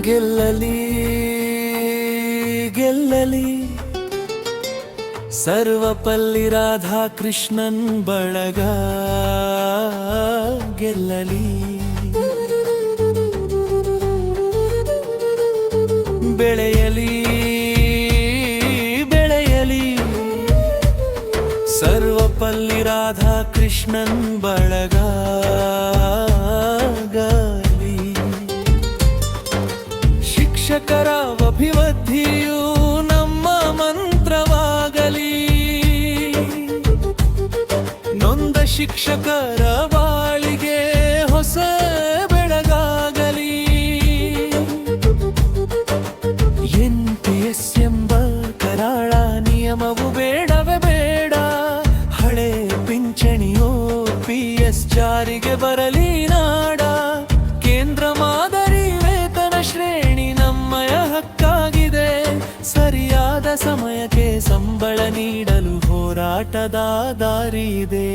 ಗೆಲ್ಲಲಿ ಗೆಲ್ಲಲಿ ಸರ್ವಪಲ್ಲಿ ರಾಧಾಕೃಷ್ಣನ್ ಬಳಗ ಗೆಲ್ಲಲಿ. ಬೆಳೆಯಲಿ ಬೆಳೆಯಲಿ ಸರ್ವಪಲ್ಲಿ ರಾಧಾಕೃಷ್ಣನ್ ಬಳಗ ಶಿಕ್ಷಕರ ಅಭಿವೃದ್ಧಿಯು ನಮ್ಮ ಮಂತ್ರವಾಗಲಿ. ನೊಂದ ಶಿಕ್ಷಕರ ಬಾಳಿಗೆ ಹೊಸ ಬೆಳಗಾಗಲಿ. NPS ಎಂಬ ಕರಾಳ ನಿಯಮವು ಬೇಡವೇ ಬೇಡ. ಹಳೆ ಪಿಂಚಣಿಯೋ PS ಜಾರಿಗೆ ಬರಲಿ ನಾಡ. ಕೇಂದ್ರ ಮಾದರಿ ವೇತನ ಶ್ರೇಣಿ ನಮ್ಮಯ ಹಕ್ಕಾಗಿದೆ. ಸರಿಯಾದ ಸಮಯಕ್ಕೆ ಸಂಬಳ ನೀಡಲು ಹೋರಾಟದ ದಾರಿ ಇದೆ.